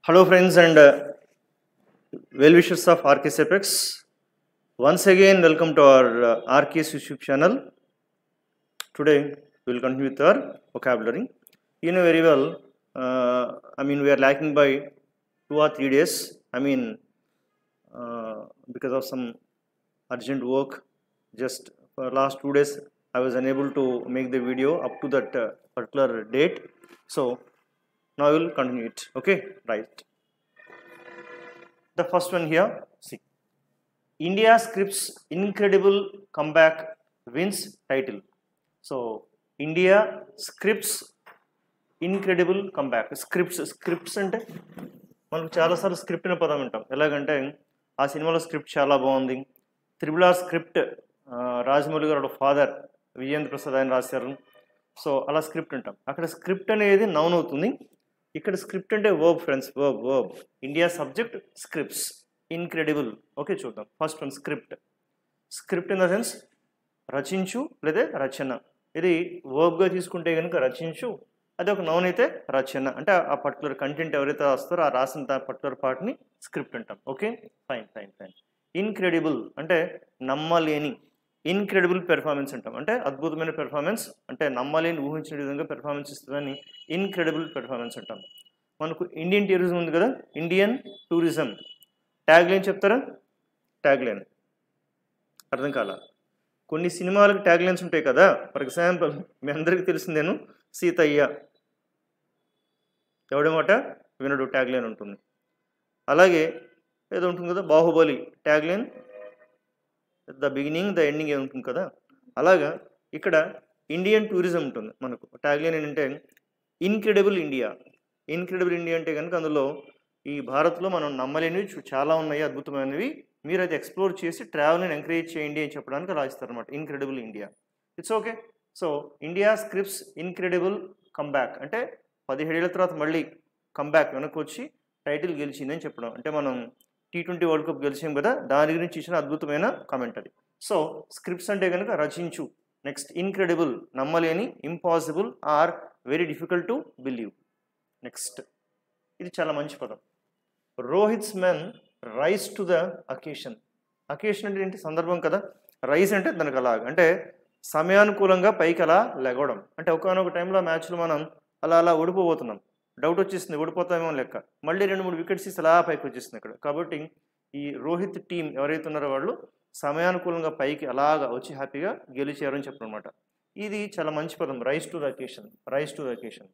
Hello friends and well-wishers of RKS Apex. Once again welcome to our RKS YouTube channel. Today we will continue with our vocabulary. You know very well, we are lacking by 2 or 3 days. Because of some urgent work, just for last 2 days I was unable to make the video up to that particular date. So now we will continue it. Okay, right. The first one here, see. India scripts incredible comeback wins title. So India scripts incredible comeback. Scripts అంటే మనకు చాలాసార్లు script అనే పదం వింటాం. ఎలాగంటే ఆ సినిమాలో script చాలా బాగుంది. త్రిబుల్ ఆర్ స్క్రిప్ట్ రాజమౌళి గారు ఫాదర్ విజయేంద్ర ప్రసాద్ ఆయన రాశారు. సో అలా స్క్రిప్ట్ అంటాం. అక్కడ స్క్రిప్ట్ అనేది నౌన్ అవుతుంది. ఇక్కడ స్క్రిప్ట్ అంటే verb friends, verb. India subject scripts incredible. Okay, చూద్దాం. First one script in the sense రచించు లేదా రచన. ఇది వర్బ్గా తీసుకుంటే కనుక రచించు, అది ఒక నౌన్ అయితే రచన. అంటే ఆ పర్టికులర్ కంటెంట్ ఎవరైతే రాస్తారో ఆ రాసిన పర్టికులర్ పార్ట్ని స్క్రిప్ట్ అంటాం. Okay, fine. ఇన్క్రెడిబుల్ అంటే నమ్మలేని. ఇన్క్రెడిబుల్ పెర్ఫార్మెన్స్ అంటాం. అంటే అద్భుతమైన పెర్ఫార్మెన్స్, అంటే నమ్మలేని ఊహించిన విధంగా పెర్ఫార్మెన్స్ ఇస్తుందని ఇన్క్రెడిబుల్ పెర్ఫార్మెన్స్ అంటాం. మనకు ఇండియన్ టూరిజం ఉంది కదా, ఇండియన్ టూరిజం. ట్యాగ్ లైన్ చెప్తారా? ట్యాగ్ లైన్ అర్థం కాలా? కొన్ని సినిమాలకు ట్యాగ్ లైన్స్ ఉంటాయి కదా. ఫర్ ఎగ్జాంపుల్ మీ అందరికీ తెలిసిందేను సీతయ్య, ఎవడేమాట వినడు ట్యాగ్ లైన్ ఉంటుంది. అలాగే ఏదో ఉంటుంది కదా Baahubali, tag line the beginning the ending ఏ ఉంటుంది కదా. అలాగా ఇక్కడ ఇండియన్ టూరిజం ఉంటుంది. మనకు ట్యాగ్ లైన్ ఏంటంటే ఇన్క్రెడిబుల్ ఇండియా. ఇన్క్రెడిబుల్ ఇండియా అంటే కనుక అందులో ఈ భారత్లో మనం నమ్మలేనివి చాలా ఉన్నాయి, అద్భుతమైనవి. మీరు అది ఎక్స్ప్లోర్ చేసి ట్రావెల్ని ఎంకరేజ్ చేయండి అని చెప్పడానికి రాస్తారనమాట incredible India. It's okay. So India scripts incredible comeback అంటే 17 ఏళ్ల తర్వాత మళ్ళీ కంబ్యాక్ వెనక్కి వచ్చి టైటిల్ గెలిచిందని చెప్పడం. అంటే మనం T20 వరల్డ్ కప్ గెలిచాం కదా, దాని గురించి ఇచ్చిన అద్భుతమైన కామెంట్ అది. సో స్క్రిప్ట్స్ అంటే కనుక రచించు. నెక్స్ట్ ఇన్క్రెడిబుల్ నమ్మలేని, impossible or very difficult to believe. Next ఇది చాలా మంచి పదం. Rohit's men rise to the occasion. Occasion అంటే ఏంటి? సందర్భం కదా. రైజ్ అంటే దానికి అలాగ అంటే సమయానుకూలంగా పైకి అలా లెగవడం. అంటే ఒకనొక టైంలో మ్యాచ్లో మనం అలా ఓడిపోబోతున్నాం, డౌట్ వచ్చేస్తుంది, ఓడిపోతామేమో లెక్క. మళ్ళీ 2-3 వికెట్స్ ఇస్తే అలా పైకి వచ్చేస్తుంది ఇక్కడ. కాబట్టి ఈ రోహిత్ టీం ఎవరైతే ఉన్నారో వాళ్ళు సమయానుకూలంగా పైకి అలాగా వచ్చి హ్యాపీగా గెలిచారు అని చెప్పడం అనమాట. ఇది చాలా మంచి పదం, rise to the occasion.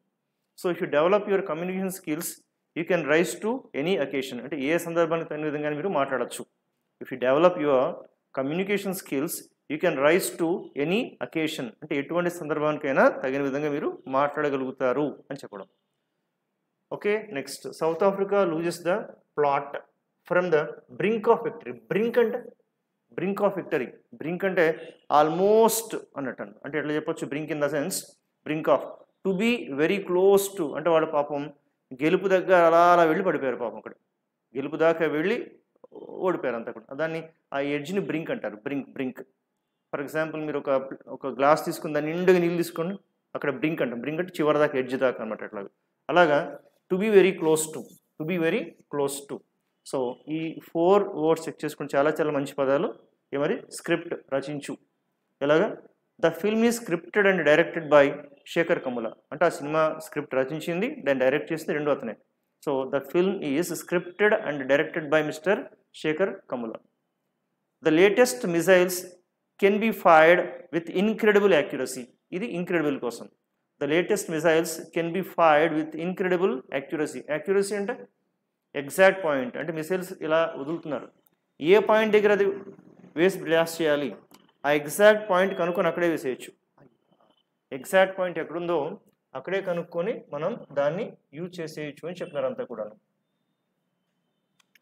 So if you develop your communication skills you can rise to any occasion. అంటే ఏ సందర్భానికి తగిన విధంగా మీరు మాట్లాడచ్చు. If you develop your communication skills you can rise to any occasion. అంటే ఎటువంటి సందర్భానికైనా తగిన విధంగా మీరు మాట్లాడగలుగుతారు అని చెప్పడం. Okay, next South Africa loses the plot from the brink of victory. Brink of victory. Brink అంటే ఆల్మోస్ట్ అన్నట్టు. అంటే ఎట్లా చెప్పొచ్చు? Brink in the sense brink of to be very close to. అంటే వాళ్ళు పాపం గెలుపు దగ్గర అలా వెళ్ళి పడిపోయారు పాపం. అక్కడ గెలుపు దాకా వెళ్ళి ఓడిపోయారు అంతా కూడా. దాన్ని ఆ ఎడ్జ్ని బ్రింక్ అంటారు. బ్రింక్. ఫర్ ఎగ్జాంపుల్ మీరు ఒక గ్లాస్ తీసుకుని దాన్ని నిండుగా నీళ్ళు తీసుకోండి, అక్కడ బ్రింక్ అంటాం. బ్రింక్ అంటే చివరి దాకా, ఎడ్జ్ దాకా అనమాట. అలాగా to be very close to. So ఈ 4 వర్డ్స్ చెక్ చేసుకుని చాలా మంచి పదాలు. మరి స్క్రిప్ట్ రచించు. ఎలాగా? The film is scripted and directed by Sekhar Kammula. అంటే ఆ సినిమా స్క్రిప్ట్ రచించింది, దాన్ని డైరెక్ట్ చేసింది రెండు అతనే. So the film is scripted and directed by mister Shekhar Kammula. The latest missiles can be fired with incredible accuracy. ఇది ఇన్క్రెడిబుల్ కోసం. The latest missiles can be fired with incredible accuracy. Accuracy అంటే exact point. అంటే missiles ఇలా వదులుతున్నారు, ఏ point దగ్గర అది వేసి blast చేయాలి, ఆ ఎగ్జాక్ట్ పాయింట్ కనుక్కొని అక్కడే వేసేయచ్చు. ఎగ్జాక్ట్ పాయింట్ ఎక్కడుందో అక్కడే కనుక్కొని మనం దాన్ని యూజ్ చేసేయచ్చు అని చెప్తున్నారు అంతా కూడా.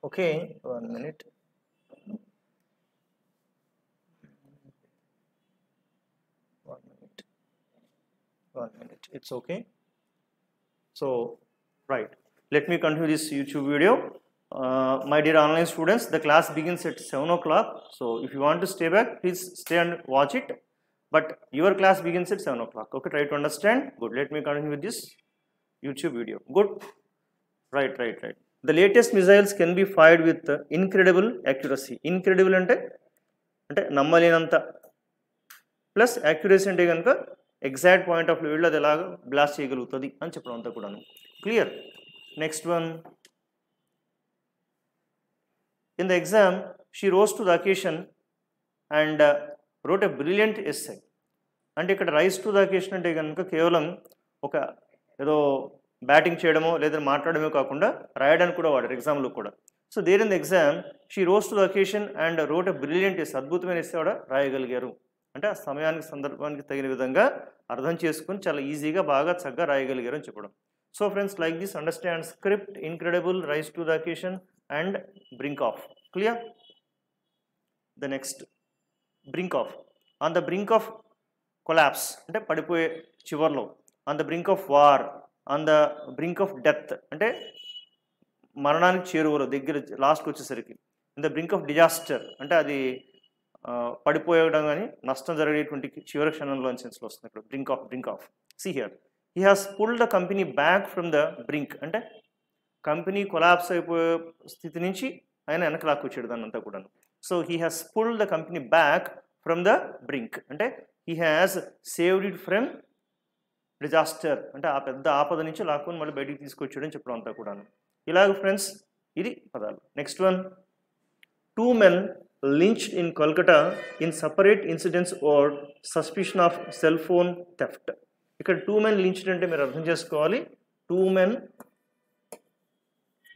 Okay, 1 minute. It's okay. So right, let me continue this YouTube video. My dear online students, the class begins at 7 o'clock. So if you want to stay back, please stay and watch it. But your class begins at 7 o'clock. Okay, try to understand. Good. Let me continue with this YouTube video. Good. Right. The latest missiles can be fired with incredible accuracy. Incredible అంటే నమ్మలేనంత, plus accuracy అంటే కనుక exact point of వ్యూలో అది ఎలాగ blast చేయగలుగుతుంది అని చెప్పడం అంతా కూడాను. Clear. Next one, in the exam she rose to the occasion and wrote a brilliant essay. అంటే ఇక్కడ రైజ్ టు ద అకేషన్ అంటే కనుక కేవలం ఒక ఏదో బ్యాటింగ్ చేయడమో లేదా మాట్లాడమో కాకుండా రాయడానికి కూడా వాడారు ఎగ్జామ్లో కూడా. So there in the exam she rose to the occasion and wrote a brilliant essay. అద్భుతమైన ఎస్సే కూడా రాయగలిగారు. అంటే ఆ సమయానికి సందర్భానికి తగిన విధంగా అర్థం చేసుకొని చాలా ఈజీగా బాగా చక్కగా రాయగలిగారు అని చెప్పడం. So friends, like this understand script, incredible, rise to the occasion and brink of. Clear. The next, brink of. On the brink of collapse అంటే పడిపోయే చివర్లో. On the brink of war, on the brink of death అంటే మరణానికి చేరువలో దగ్గర లాస్ట్కి వచ్చేసరికి. In the brink of disaster అంటే అది పడిపోయడం కానీ నష్టం జరిగేటువంటి చివరి క్షణంలో అని సెన్స్లో వస్తుంది ఇక్కడ. Brink of. See here, he has pulled the company back from the brink అంటే కంపెనీ కొలాప్స్ అయిపోయే స్థితి నుంచి ఆయన వెనక్కి లాక్కొచ్చాడు దాన్ని అంతా కూడా. So he has pulled the company back from the brink అంటే he has saved it from disaster అంటే ఆ పెద్ద ఆపద నుంచి లాక్కొని మళ్ళీ బయటికి తీసుకొచ్చాడు అని చెప్పడం అంతా కూడా. ఇలాగ ఫ్రెండ్స్ ఇది పదాలు. Next one, 2 men lynched in Kolkata in separate incidents or suspicion of cell phone theft. ఇక్కడ 2 men lynched అంటే మీరు అర్థం చేసుకోవాలి, 2 men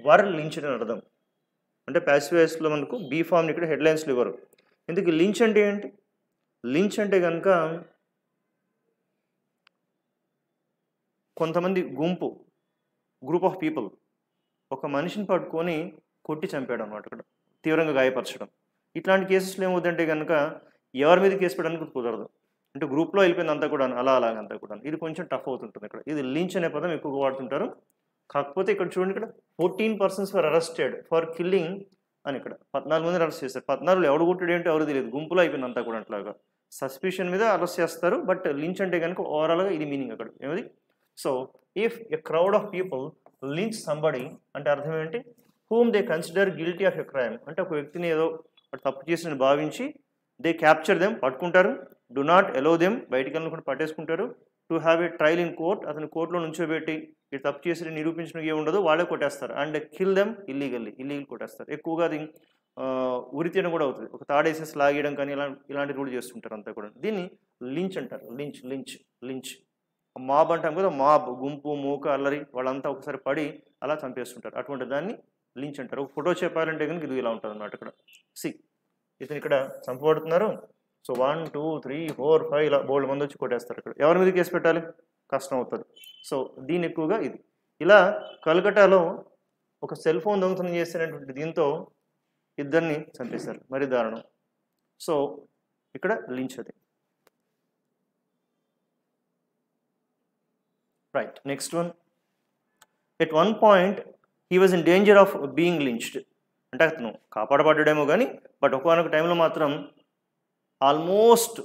were lynched అని అర్థం. అంటే ప్యాసివ్ వాయిస్లో మనకు బీ ఫామ్ని ఇక్కడ హెడ్లైన్స్లో ఇవ్వరు. ఎందుకు లించ్ అంటే ఏంటి? లించ్ అంటే కనుక కొంతమంది గ్రూప్ ఆఫ్ పీపుల్ ఒక మనిషిని పట్టుకొని కొట్టి చంపాడు అనమాట, ఇక్కడ తీవ్రంగా గాయపరచడం. ఇట్లాంటి కేసెస్లో ఏమవుతుందంటే కనుక ఎవరి మీద కేసు పెట్టడానికి కుదరదు, అంటే గ్రూప్లో వెళ్ళిపోయింది అంతా కూడా అలాగంతా కూడా. ఇది కొంచెం టఫ్ అవుతుంటుంది ఇక్కడ. ఇది లించ్ అనే పదం ఎక్కువగా వాడుతుంటారు. కాకపోతే ఇక్కడ చూడండి, ఇక్కడ 14 persons were arrested for killing అని ఇక్కడ 14 మందిని అరెస్ట్ చేశారు. 14 ఎవడు కొట్టాడు ఏంటో ఎవరు తెలియదు, గుంపులో అయిపోయింది అంతా కూడా. అట్లాగా సస్పిషన్ మీద అరెస్ట్ చేస్తారు. బట్ లించ్ అంటే కనుక ఓవరాల్గా ఇది మీనింగ్ అక్కడ ఏమది. So if a crowd of people lynch somebody అంటే అర్థం ఏంటి, whom they consider guilty of a crime అంటే ఒక వ్యక్తిని ఏదో తప్పు చేసిన భావించి దే క్యాప్చర్ దెమ్ పట్టుకుంటారు, డు నాట్ ఎలో దెమ్ బయటికి వెళ్ళకుండా పట్టేసుకుంటారు, to have a trial in court అతని కోర్టులో నుంచోబెట్టి ఇది తప్పు చేసి నిరూపించడానికి ఏముండదు వాళ్ళే కొట్టేస్తారు. అండ్ కిల్ దెమ్ ఇల్లీగల్ కొట్టేస్తారు. ఎక్కువగా అది ఉరి తీయడం కూడా అవుతుంది, ఒక తాడేసేసి లాగేయడం కానీ ఇలాంటివి కూడా చేస్తుంటారు అంతా కూడా. దీన్ని లించ్ అంటారు. లించ్ మాబ్ అంటాం కదా, మాబ్ గుంపు మూక అల్లరి వాళ్ళంతా ఒకసారి పడి అలా చంపేస్తుంటారు, అటువంటి దాన్ని లించ్ అంటారు. ఒక ఫోటో చెప్పాలంటే కనుక ఇది ఇలా ఉంటుంది అన్నమాట. ఇక్కడ ఇతను ఇక్కడ చంపబడుతున్నారు. సో 1 2 3 4 5 ఇలా బోల్డ్ మంది వచ్చి కొట్టేస్తారు. ఇక్కడ ఎవరి మీద కేసు పెట్టాలి, కష్టం అవుతుంది. సో దీని ఎక్కువగా ఇది ఇలా కలకటాలో ఒక సెల్ ఫోన్ దొంగతనం చేసినటువంటి దీంతో ఇద్దరిని చంపేశారు, మరి దారుణం. సో ఇక్కడ లించ్ అది. Right. Next one, at one point he was in danger of being lynched అంటే అతను కాపాడబడ్డాడేమో కానీ బట్ ఒకనొక టైంలో మాత్రం ఆల్మోస్ట్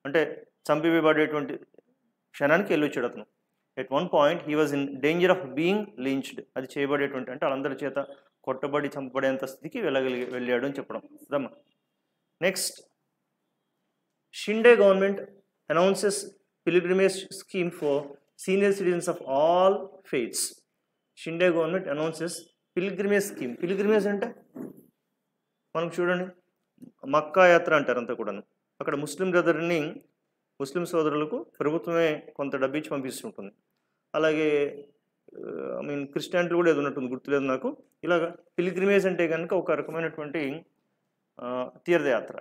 అంటే చంపివేయబడేటువంటి క్షణానికి వెళ్ళొచ్చాడు అతను. At one point he was in danger of being lynched అది చేయబడేటువంటి అంటే వాళ్ళందరి చేత కొట్టబడి చంపబడేంత స్థితికి వెళ్ళాడు అని చెప్పడం దమ్మా. Next, Shinde government announces pilgrimage scheme for senior citizens of all faiths. Shinde government announces pilgrimage scheme. Pilgrimage అంటే మనకు చూడండి మక్కా యాత్ర అంటారు అంతా కూడాను. అక్కడ ముస్లిం సోదరులకు ప్రభుత్వమే కొంత డబ్బు ఇచ్చి పంపిస్తుంటుంది. అలాగే క్రిస్టియానిటీ కూడా ఏదో ఉన్నట్టుంది, గుర్తులేదు నాకు. ఇలాగ పిలిగ్రిమేజ్ అంటే కనుక ఒక రకమైనటువంటి తీర్థయాత్ర.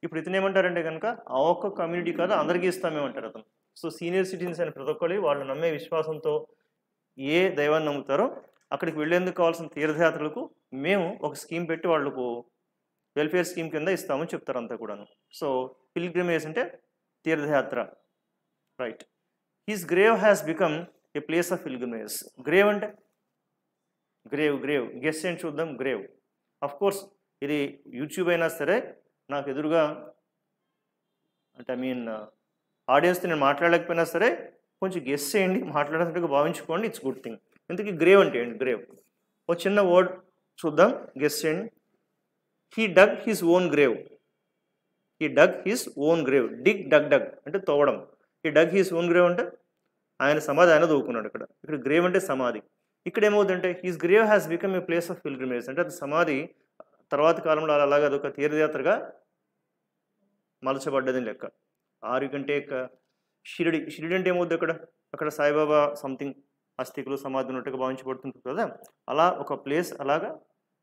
ఇప్పుడు ఇతను ఏమంటారంటే కనుక ఆ ఒక్క కమ్యూనిటీ కాదు అందరికీ ఇస్తామేమంటారు అతను. సో సీనియర్ సిటిజన్స్ అని ప్రతి ఒక్కరి వాళ్ళు నమ్మే విశ్వాసంతో ఏ దైవాన్ని నమ్ముతారో అక్కడికి వెళ్ళేందుకు కావాల్సిన తీర్థయాత్రలకు మేము ఒక స్కీమ్ పెట్టి వాళ్ళకు వెల్ఫేర్ స్కీమ్ కింద ఇస్తామని చెప్తారు అంతా కూడాను. సో పిల్గ్రిమేజ్ అంటే తీర్థయాత్ర. Right. His grave has become a place of pilgrimage. Grave అంటే గ్రేవ్ గెస్ ఏంటి చూద్దాం. గ్రేవ్ అఫ్ కోర్స్ ఇది యూట్యూబ్ అయినా సరే నాకు ఎదురుగా అంటే ఆడియన్స్తో నేను మాట్లాడలేకపోయినా సరే కొంచెం గెస్ చేయండి, మాట్లాడేటట్టుగా భావించుకోండి, ఇట్స్ గుడ్ థింగ్. ఎందుకు గ్రేవ్ అంటే ఏంటి? గ్రేవ్ ఒక చిన్న వర్డ్ చూద్దాం, గెస్ చేయండి. He dug his own grave. He dug his own grave. Dig dug dug అంటే తవ్వడం. He dug his own grave అంటే ఆయన సమాధి ఆయన తవ్వుకున్నాడు. ఇక్కడ గ్రేవ్ అంటే సమాధి. ఇక్కడ ఏమవుతుందంటే his grave has become a place of pilgrimage. అంటే అది సమాధి తర్వాత కాలంలో అలాగే అదొక తీర్థయాత్రగా మలచబడ్డదని లెక్క. ఆరు కంటే షిరిడి. షిరిడి అంటే ఏమవుద్ది అక్కడ సాయిబాబా సంథింగ్ అస్థికులు సమాధి ఉన్నట్టుగా భావించబడుతుంటుంది కదా, అలా ఒక ప్లేస్ అలాగా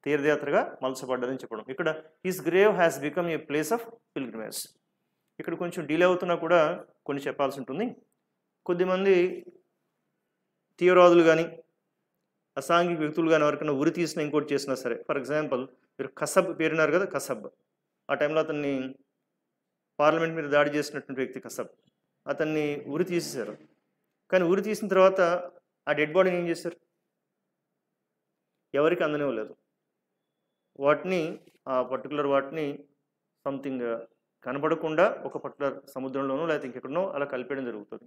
తీర్థయాత్రగా మలచబడ్డదని చెప్పడం. ఇక్కడ his grave has become a place of pilgrimage. ఇక్కడ కొంచెం డిలే అవుతున్నా కూడా కొన్ని చెప్పాల్సి ఉంటుంది. కొద్దిమంది తీవ్రవాదులు కానీ అసాంఘిక వ్యక్తులు కానీ ఎవరికైనా ఉరి తీసినా ఇంకోటి చేసినా సరే, ఫర్ ఎగ్జాంపుల్ మీరు కసబ్ పేరున్నారు కదా, కసబ్ ఆ టైంలో అతన్ని పార్లమెంట్ మీద దాడి చేసినటువంటి వ్యక్తి కసబ్, అతన్ని ఉరి తీసేశారు. కానీ ఉరి తీసిన తర్వాత ఆ డెడ్ బాడీని ఏం చేశారు? ఎవరికి అందనివ్వలేదు. వాటిని ఆ పర్టికులర్ వాటిని సంథింగ్ కనపడకుండా ఒక పర్టికులర్ సముద్రంలోనో లేకపోతే ఇంకెక్కడనో అలా కలిపేయడం జరుగుతుంది.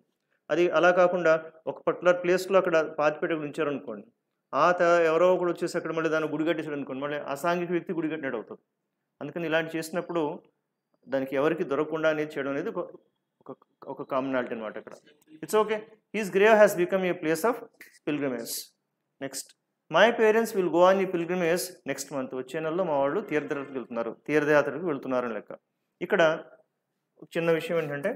అది అలా కాకుండా ఒక పర్టికులర్ ప్లేస్లో అక్కడ పాతిపెట్టి ఉంచారనుకోండి, ఎవరో ఒకడు వచ్చేసి అక్కడ మళ్ళీ దాన్ని గుడి కట్టేసాడు అనుకోండి, మళ్ళీ అసాంఘిక వ్యక్తి గుడి కట్టినట్టు అవుతుంది. అందుకని ఇలాంటి చేసినప్పుడు దానికి ఎవరికి దొరకకుండా అనేది చేయడం అనేది ఒక కామనాలిటీ అనమాట ఇక్కడ. It's okay. His grave has become a place of pilgrimage. Next, my parents will go on ఈ పిల్గ్రిమేజ్ నెక్స్ట్ మంత్. వచ్చే నెలలో మా వాళ్ళు తీర్థయాత్రకు వెళ్తున్నారని లెక్క. ఇక్కడ చిన్న విషయం ఏంటంటే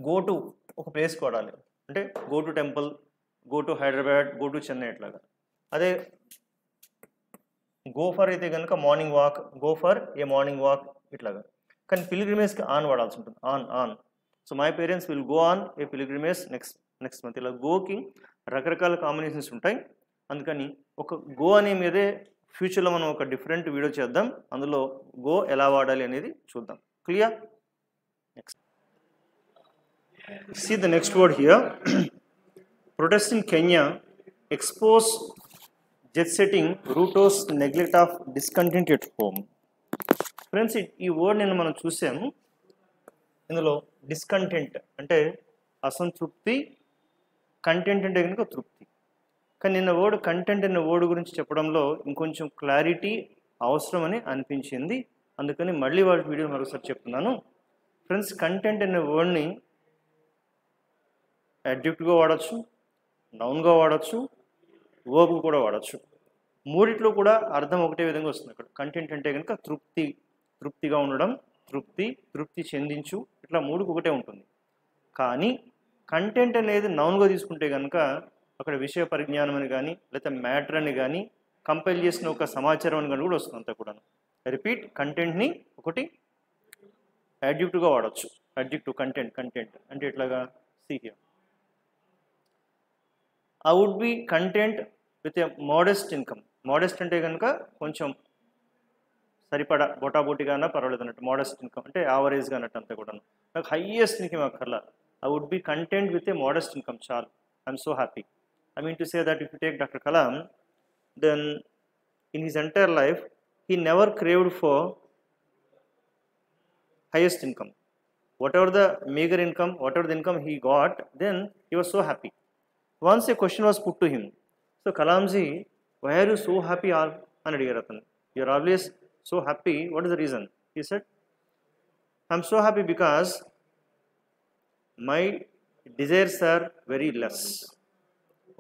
గో టు ఒక ప్లేస్కి వాడాలి. అంటే go to temple, go to Hyderabad, go to Chennai ఇట్లాగా. అదే గో ఫర్ అయితే కనుక morning walk, go for a morning walk ఇట్లాగా. కానీ పిల్గ్రిమేజ్కి ఆన్ వాడాల్సి ఉంటుంది. On. So my parents will go on a pilgrimage next month. ఇలా గోకి రకరకాల కాంబినేషన్స్ ఉంటాయి. అందుకని ఒక గో అనే మీదే ఫ్యూచర్లో మనం ఒక డిఫరెంట్ వీడియో చేద్దాం. అందులో గో ఎలా వాడాలి అనేది చూద్దాం. Clear? Next see the next word here. Protests in Kenya expose jet setting Ruto's neglect of discontent at home. Friends, ఈ వర్డ్ నేను మనం చూసాము. ఇందులో డిస్కంటెంట్ అంటే అసంతృప్తి, కంటెంట్ అంటే కనుక తృప్తి. కానీ నిన్న వర్డ్ కంటెంట్ అనే వర్డ్ గురించి చెప్పడంలో ఇంకొంచెం క్లారిటీ అవసరమని అనిపించింది. అందుకని మళ్ళీ వాళ్ళ వీడియో మరొకసారి చెప్తున్నాను. ఫ్రెండ్స్, కంటెంట్ అనే వర్డ్ని అడ్జెక్టివ్గా వాడచ్చు, నౌన్గా వాడచ్చు, వర్బ్ కూడా వాడచ్చు. మూడిట్లో కూడా అర్థం ఒకటే విధంగా వస్తుంది. అక్కడ కంటెంట్ అంటే కనుక తృప్తిగా ఉండడం, తృప్తి చెందించు, ఇట్లా మూడుకు ఒకటే ఉంటుంది. కానీ కంటెంట్ అనేది నౌన్గా తీసుకుంటే కనుక అక్కడ విషయ పరిజ్ఞానం అని కానీ లేకపోతే మ్యాటర్ అని కానీ కంపైల్ చేసిన ఒక సమాచారం అని కానీ కూడా వస్తుంది. అంతా కూడా రిపీట్, కంటెంట్ని ఒకటి అడ్జెక్టివ్గా వాడచ్చు. అడ్జెక్టివ్ కంటెంట్ అంటే ఇట్లాగా సీహియర్ I would be content with a modest income. Modest అంటే కనుక కొంచెం సరిపడా బొటాబోటిగా అన్నా పర్వాలేదు అన్నట్టు. మోడెస్ట్ ఇన్కమ్ అంటే యావరేజ్గా అన్నట్టు అంతా కూడా. నాకు హైయెస్ట్ ఇన్కమ్ అక్కర్లా. I would be content with a modest income. చాలు, I'm so happy. I mean to say that if you take Dr. Kalam, then in his entire life he never craved for highest income. Whatever the meager income, whatever the income he got, then he was so happy. Once a question was put to him, so Kalamji, why are you so happy? అని అడిగారు అతను. You are always so happy. What is the reason? He said, I'm so happy because my desires are very less.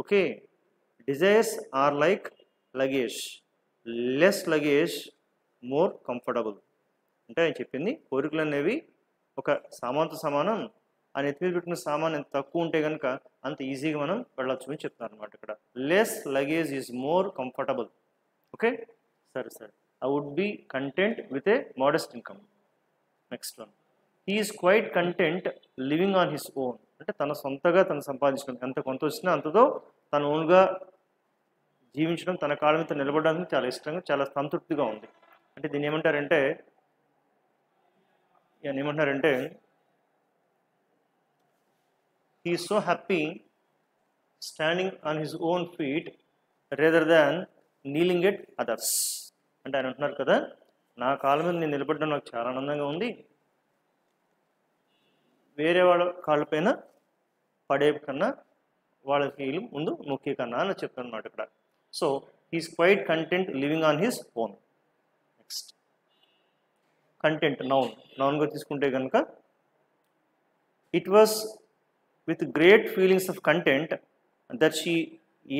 Okay, desires are like luggage. Less luggage, more comfortable. అంటే ఆయన చెప్పింది కోరికలు అనేవి ఒక సామాన్తో సమానం. ఆ నెత్తి మీద పెట్టిన సామాన్ ఎంత తక్కువ ఉంటే కనుక అంత ఈజీగా మనం వెళ్ళొచ్చు అని చెప్తున్నారు అనమాట. ఇక్కడ less luggage is more comfortable. Okay, సరే. I would be content with a modest income. Next one, he is quite content living on his own. అంటే తన సొంతగా తను సంపాదించడం, ఎంత కొంత వచ్చినా అంతతో తన ఓన్గా జీవించడం, తన కాళ్ళ మీద నిలబడడానికి చాలా ఇష్టంగా, చాలా సంతృప్తిగా ఉంది. అంటే దీన్ని ఏమంటారంటే he is so happy standing on his own feet rather than kneeling at others. అంటే ఆయన అంటున్నారు కదా, నా కాళ్ళ మీద నేను నిలబడడం నాకు చాలా ఆనందంగా ఉంది, వేరే వాళ్ళ కాళ్ళపైన పడే కన్నా వాళ్ళకి ముందు నొక్కే కన్నా అని చెప్తాను అనమాట. ఇక్కడ so he's quite content living on his own. Next content నౌన్గా తీసుకుంటే కనుక it was with great feelings of content that she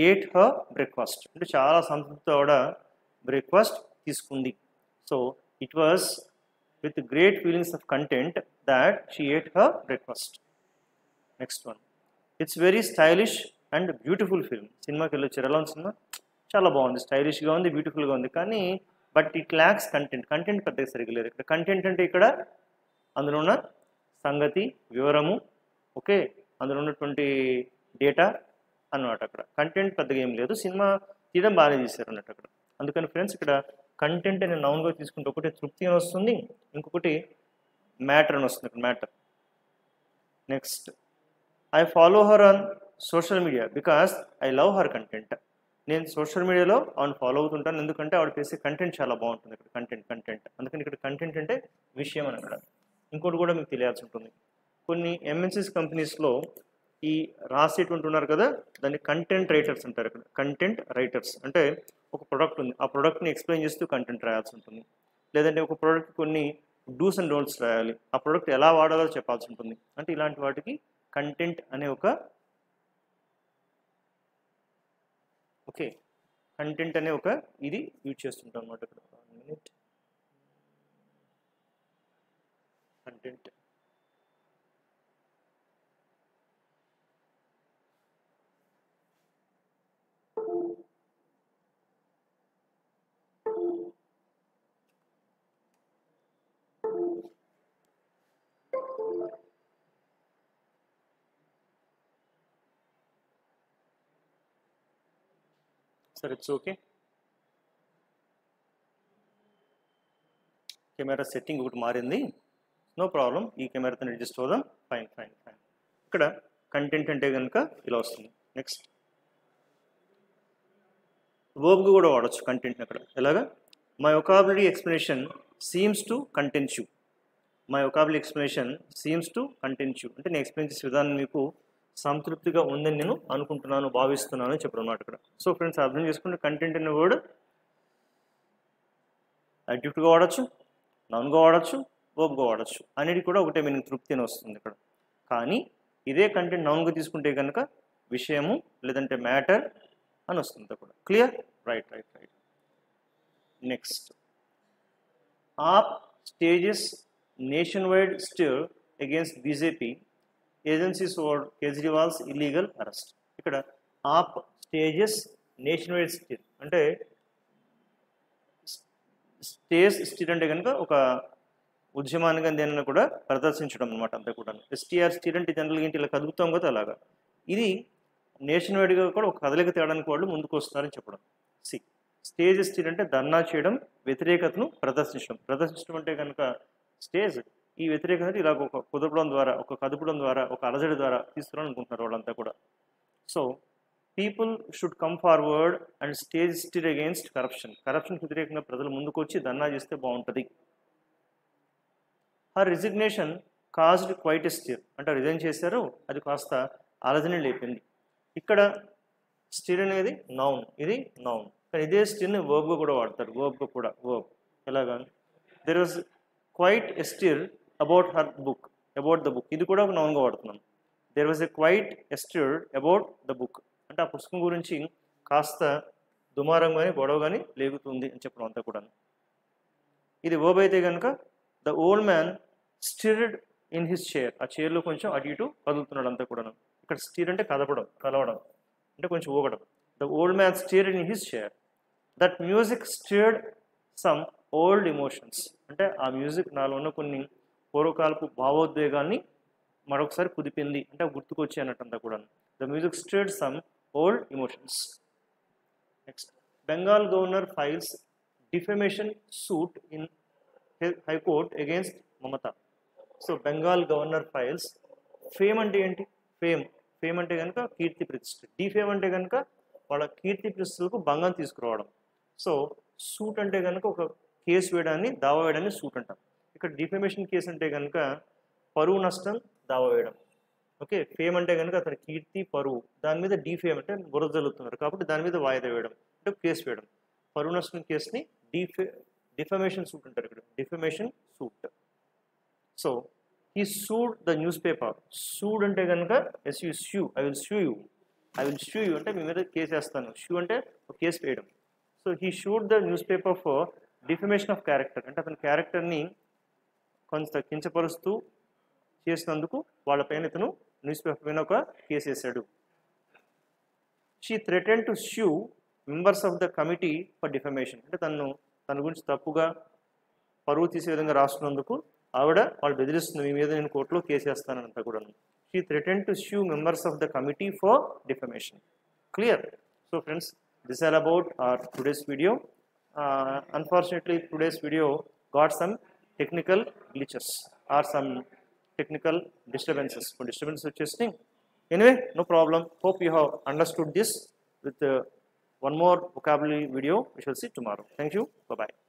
ate her breakfast. అంటే చాలా సంతృప్తితో ఆవిడ బ్రేక్ఫాస్ట్ తీసుకుంది. So it was with great feelings of content that she ate her breakfast. Next one, it's very stylish and beautiful film. సినిమాకి వెళ్ళొచ్చారు, ఎలా ఉంది cinema? చాలా బాగుంది, స్టైలిష్గా ఉంది, బ్యూటిఫుల్గా ఉంది. కానీ బట్ ఇట్ ల్యాక్స్ కంటెంట్ పెద్దగా సరిగ్గా లేదు. ఇక్కడ కంటెంట్ అంటే ఇక్కడ అందులో ఉన్న సంగతి, వివరము, ఓకే, అందులో ఉన్నటువంటి డేటా అన్నమాట. అక్కడ కంటెంట్ పెద్దగా ఏం లేదు. సినిమా తీయడం బాగానే తీశారు అన్నట్టు అక్కడ. అందుకని ఫ్రెండ్స్ ఇక్కడ కంటెంట్ అనే నౌన్గా తీసుకుంటే ఒకటి తృప్తి అని వస్తుంది, ఇంకొకటి మ్యాటర్ అని వస్తుంది. ఇక్కడ matter. Next, I follow her on social media because I love her content. నేను సోషల్ మీడియాలో ఆవిడ ఫాలో అవుతుంటాను, ఎందుకంటే ఆవిడ చేసే కంటెంట్ చాలా బాగుంటుంది. ఇక్కడ కంటెంట్ అందుకని ఇక్కడ కంటెంట్ అంటే విషయం అని అక్కడ. ఇంకోటి కూడా మీకు తెలియాల్సి ఉంటుంది, కొన్ని ఎంఎన్సీస్ కంపెనీస్లో ఈ రాసేటువంటి ఉన్నారు కదా, దాన్ని కంటెంట్ రైటర్స్ అంటారు. ఇక్కడ కంటెంట్ రైటర్స్ అంటే ఒక ప్రోడక్ట్ ఉంది, ఆ ప్రోడక్ట్ని ఎక్స్ప్లెయిన్ చేస్తూ కంటెంట్ రాయాల్సి ఉంటుంది. లేదంటే ఒక ప్రోడక్ట్ కొన్ని డూస్ అండ్ డోంట్స్ రాయాలి, ఆ ప్రోడక్ట్ ఎలా వాడాలో చెప్పాల్సి ఉంటుంది. అంటే ఇలాంటి వాటికి కంటెంట్ అనే ఒక కంటెంట్ అనే ఒక ఇది యూజ్ చేస్తుంటాం అన్నమాట. ఇక్కడ కంటెంట్. సరే, ఇట్స్ ఓకే. కెమెరా సెట్టింగ్ ఒకటి మారింది, నో ప్రాబ్లం. ఈ కెమెరాతో అడ్జస్ట్ అవుదాం. ఫైన్. ఇక్కడ కంటెంట్ అంటే కనుక ఇలా వస్తుంది. నెక్స్ట్, వర్బ్గా కూడా వాడచ్చు కంటెంట్ని అక్కడ. ఎలాగా? My vocabulary explanation seems to content you. My vocabulary explanation seems to content you అంటే నేను ఎక్స్ప్లెయిన్ చేసే విధానం మీకు సంతృప్తిగా ఉందని నేను అనుకుంటున్నాను, భావిస్తున్నాను అని చెప్పడం అన్నమాట ఇక్కడ. సో ఫ్రెండ్స్, అర్థం చేసుకుంటే కంటెంట్ అనే వర్డ్ అడ్జెక్టివ్గా వాడచ్చు, నౌన్గా వాడచ్చు, వర్బ్గా వాడచ్చు. అన్నిటి కూడా ఒకటే మీనింగ్, తృప్తి అని వస్తుంది ఇక్కడ. కానీ ఇదే కంటెంట్ నౌన్గా తీసుకుంటే కనుక విషయము లేదంటే మ్యాటర్ అని వస్తుంది కూడా. Clear? Right. Next, AAP stages nation wide stir against BJP agencies over Kejriwal's illegal arrest. ఇక్కడ AAP stages nation wide stir అంటే స్టిర్ అంటే కనుక ఒక ఉద్యమానికి దేనిని కూడా ప్రదర్శించడం అనమాట అంతా కూడా. ఎస్టీఆర్ స్టిర్ అంటే జనరల్గా ఏంటి ఇలా కదుపుతాం కదా, అలాగా. ఇది నేషన్ వైడ్గా కూడా ఒక కదలిక తేడానికి వాళ్ళు ముందుకు వస్తారని చెప్పడం. స్టేజ్ స్టిర్ అంటే ధర్నా చేయడం, వ్యతిరేకతను ప్రదర్శించడం అంటే కనుక స్టేజ్ ఈ వ్యతిరేకత ఇలా ఒక కుదపడం ద్వారా, ఒక కదపడం ద్వారా, ఒక అలజడి ద్వారా తీసుకురావాలనుకుంటున్నారు వాళ్ళంతా కూడా. So people should come forward and stage stir against కరప్షన్కి వ్యతిరేకంగా ప్రజలు ముందుకు వచ్చి ధర్నా చేస్తే బాగుంటుంది. Her resignation caused quite a stir అంటే రిజైన్ చేశారు, అది కాస్త అలజడిని లేపింది. ఇక్కడ స్టిర్ అనేది నౌన్, ఇది నౌన్. కానీ ఇదే స్టిర్ని వర్బ్గా కూడా వాడతారు, వర్బ్. ఎలాగా? There was quite a stir about the book. ఇది కూడా ఒక నౌన్గా వాడుతున్నాం. There was a quiet a stir about the book అంటే ఆ పుస్తకం గురించి కాస్త దుమారం కానీ గొడవ కానీ లేగుతుంది అని చెప్పడం అంతా కూడా. ఇది వర్బ్ అయితే కనుక the old man stirred in his chair, ఆ చైర్లో కొంచెం అటు ఇటు కదులుతున్నాడు అంతా కూడా. ఇక్కడ స్టిర్ అంటే కలవడం అంటే కొంచెం ఊగడం. The old man stirred in his chair. That music stirred some old emotions అంటే ఆ మ్యూజిక్ నాలో ఉన్న కొన్ని పూర్వకాలపు భావోద్వేగాల్ని మరొకసారి కుదిపింది అంటే గుర్తుకొచ్చి అన్నట్టు అంతా కూడా. The music stirred some old emotions. Next, Bengal governor files defamation suit in high court against Mamata. So Bengal governor files, fame అంటే ఏంటి? ఫేమ్ అంటే కనుక కీర్తి ప్రతిష్ఠ, డిఫేమ్ అంటే కనుక వాళ్ళ కీర్తి ప్రతిష్టలకు భంగం తీసుకురావడం. సో సూట్ అంటే కనుక ఒక కేసు వేయడాన్ని, దావా వేయడాన్ని సూట్ అంటాం. ఇక్కడ డిఫమేషన్ కేసు అంటే కనుక పరువు నష్టం దావా వేయడం. ఓకే, ఫేమ్ అంటే కనుక అతని కీర్తి, పరువు, దాని మీద డిఫేమ్ అంటే బురద జల్లుతున్నారు కాబట్టి దాని మీద వాయిదా వేయడం. అంటే కేసు వేయడం. పరువు నష్టం కేసుని డిఫమేషన్ సూట్ అంటారు ఇక్కడ, defamation suit. So he sued the news paper. Sued అంటే కనుక SU, I will sue you అంటే మీ మీద కేసు వేస్తాను. షూ అంటే కేసు వేయడం. So he sued the newspaper for defamation of character అంటే అతని క్యారెక్టర్ని కొంత కించపరుస్తూ చేసినందుకు వాళ్ళపైన ఇతను న్యూస్ పేపర్ పైన ఒక కేసు వేశాడు. She threaten to sue members of the committee for defamation అంటే తన గురించి తప్పుగా పరువు తీసే విధంగా రాస్తున్నందుకు ఆవిడ వాళ్ళు బెదిరిస్తుంది, మీ మీద నేను కోర్టులో కేసు వేస్తానంతా కూడా. She threaten to sue members of the committee for defamation. Clear? So friends, this is all about our today's video. Unfortunately, today's video got some technical glitches or some technical disturbances. Anyway, no problem. Hope you have understood this. With one more vocabulary video, we shall see tomorrow. Thank you. Bye bye.